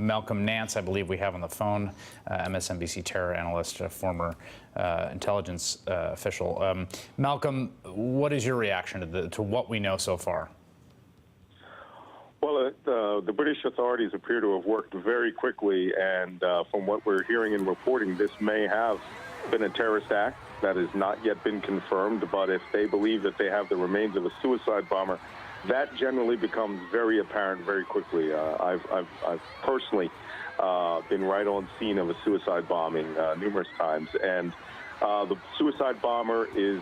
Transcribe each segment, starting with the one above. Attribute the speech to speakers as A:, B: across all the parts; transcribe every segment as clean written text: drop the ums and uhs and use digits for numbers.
A: Malcom Nance, I believe we have on the phone, MSNBC terror analyst, a former intelligence official. Malcom, what is your reaction to what we know so far?
B: Well, the British authorities appear to have worked very quickly, and from what we're hearing and reporting, this may have been a terrorist act. That has not yet been confirmed, but if they believe that they have the remains of a suicide bomber, that generally becomes very apparent very quickly. I've personally been right on scene of a suicide bombing numerous times, and the suicide bomber is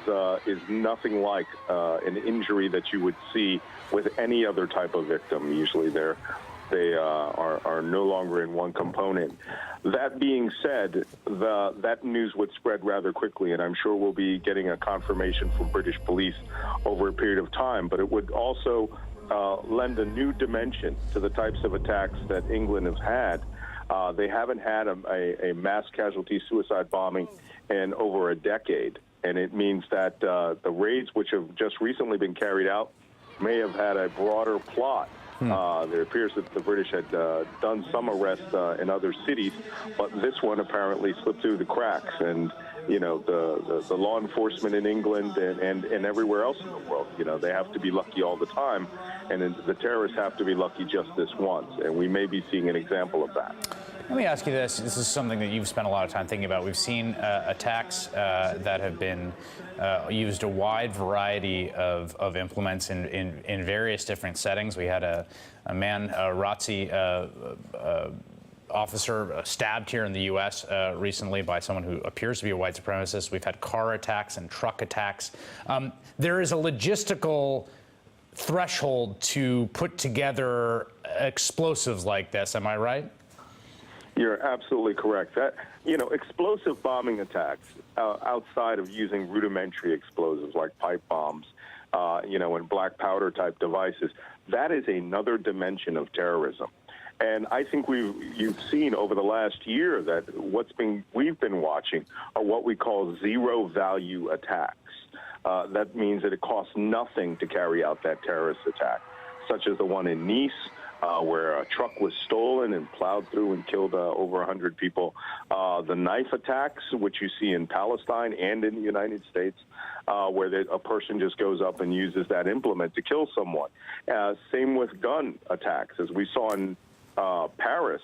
B: nothing like an injury that you would see with any other type of victim. Usually they are no longer in one component. That being said, that news would spread rather quickly, and I'm sure we'll be getting a confirmation from British police over a period of time, but it would also lend a new dimension to the types of attacks that England has had. They haven't had a mass casualty suicide bombing in over a decade, and it means that the raids which have just recently been carried out may have had a broader plot. There appears that the British had done some arrests in other cities, but this one apparently slipped through the cracks. And, you know, the law enforcement in England and everywhere else in the world, you know, they have to be lucky all the time. And the terrorists have to be lucky just this once. And we may be seeing an example of that.
A: Let me ask you this. This is something that you've spent a lot of time thinking about. We've seen attacks that have been used a wide variety of implements in various different settings. We had a man, a ROTC officer, stabbed here in the U.S. Recently by someone who appears to be a white supremacist. We've had car attacks and truck attacks. There is a logistical threshold to put together explosives like this. Am I right?
B: You're absolutely correct. That, you know, explosive bombing attacks outside of using rudimentary explosives like pipe bombs, you know, and black powder type devices, that is another dimension of terrorism. And I think you've seen over the last year that we've been watching are what we call zero value attacks. That means that it costs nothing to carry out that terrorist attack, such as the one in Nice, where a truck was stolen and plowed through and killed over 100 people. The knife attacks, which you see in Palestine and in the United States, where a person just goes up and uses that implement to kill someone. Same with gun attacks, as we saw in Paris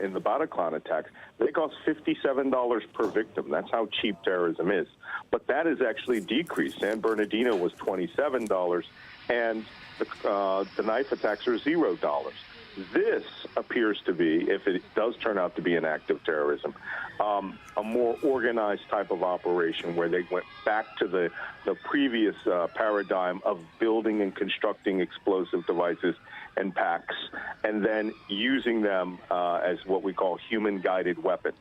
B: in the Bataclan attacks. They cost $57 per victim. That's how cheap terrorism is. But that has actually decreased. San Bernardino was $27, and the knife attacks are $0. This appears to be, if it does turn out to be an act of terrorism, a more organized type of operation where they went back to the previous paradigm of building and constructing explosive devices and packs, and then using them as what we call human-guided weapons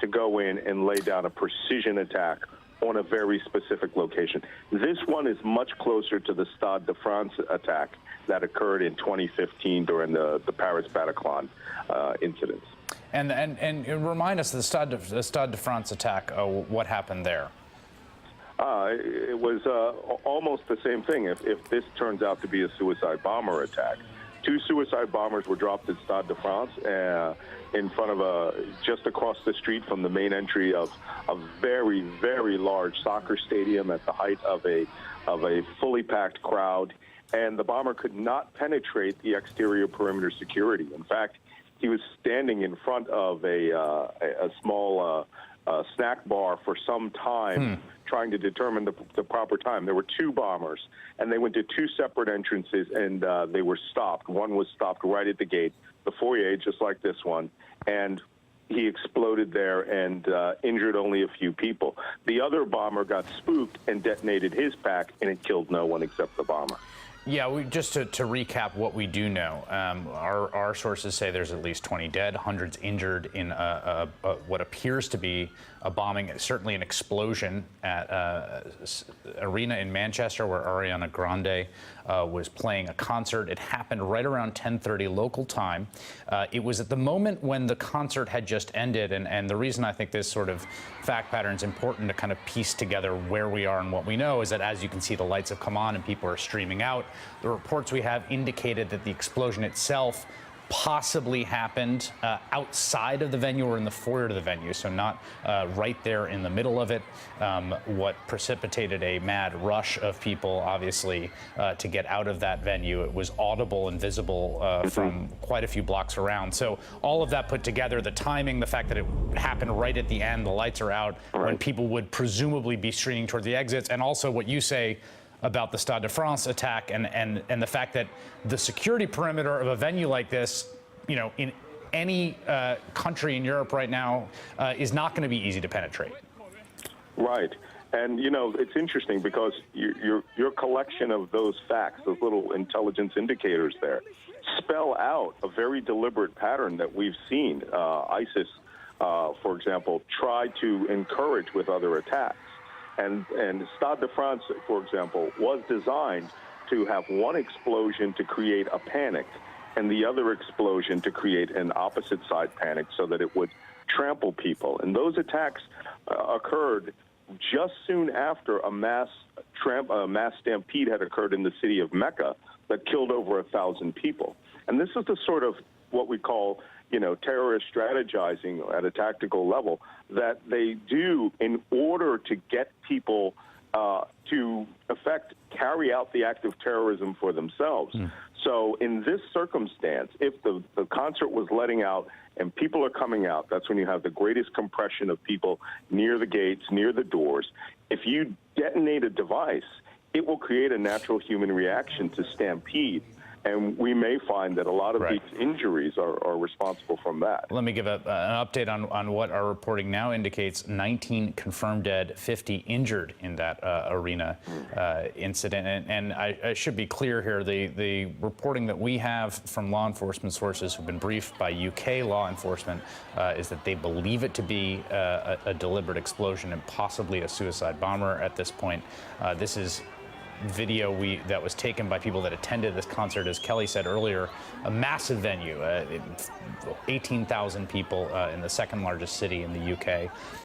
B: to go in and lay down a precision attack on a very specific location. This one is much closer to the Stade de France attack that occurred in 2015 during the Paris Bataclan incidents.
A: And remind us, the Stade de France attack, what happened there?
B: It was almost the same thing. If this turns out to be a suicide bomber attack, 2 suicide bombers were dropped at Stade de France in front of just across the street from the main entry of a very, very large soccer stadium at the height of a fully packed crowd. And the bomber could not penetrate the exterior perimeter security. In fact, he was standing in front of a small snack bar for some time, trying to determine the proper time. There were 2 bombers, and they went to 2 separate entrances, and they were stopped. One was stopped right at the gate, the foyer, just like this one, and he exploded there and injured only a few people. The other bomber got spooked and detonated his pack, and it killed no one except the bomber.
A: Yeah, just to recap what we do know, our sources say there's at least 20 dead, hundreds injured in what appears to be a bombing, certainly an explosion at arena in Manchester where Ariana Grande was playing a concert. It happened right around 10:30 local time. It was at the moment when the concert had just ended, and the reason I think this sort of fact pattern is important to kind of piece together where we are and what we know is that, as you can see, the lights have come on and people are streaming out. The reports we have indicated that the explosion itself possibly happened outside of the venue or in the foyer of the venue, so not right there in the middle of it. What precipitated a mad rush of people, obviously, to get out of that venue. It was audible and visible from quite a few blocks around. So all of that put together, the timing, the fact that it happened right at the end, the lights are out, when people would presumably be streaming toward the exits, and also what you say about the Stade de France attack and the fact that the security perimeter of a venue like this, you know, in any country in Europe right now, is not going to be easy to penetrate.
B: Right. And, you know, it's interesting because your collection of those facts, those little intelligence indicators there, spell out a very deliberate pattern that we've seen. ISIS, for example, try to encourage with other attacks. And Stade de France, for example, was designed to have one explosion to create a panic and the other explosion to create an opposite side panic so that it would trample people. And those attacks occurred just soon after a mass stampede had occurred in the city of Mecca that killed over 1,000 people. And this is the sort of what we call, you know, terrorist strategizing at a tactical level that they do in order to get people to carry out the act of terrorism for themselves. So in this circumstance, if the concert was letting out and people are coming out, that's when you have the greatest compression of people near the gates, near the doors. If you detonate a device, it will create a natural human reaction to stampede. And we may find that a lot of these injuries are responsible from that.
A: Let me give an update on what our reporting now indicates. 19 confirmed dead, 50 injured in that arena incident. And I should be clear here, the reporting that we have from law enforcement sources who've been briefed by UK law enforcement is that they believe it to be a deliberate explosion and possibly a suicide bomber at this point. This is video that was taken by people that attended this concert, as Kelly said earlier, a massive venue, 18,000 people in the second largest city in the UK.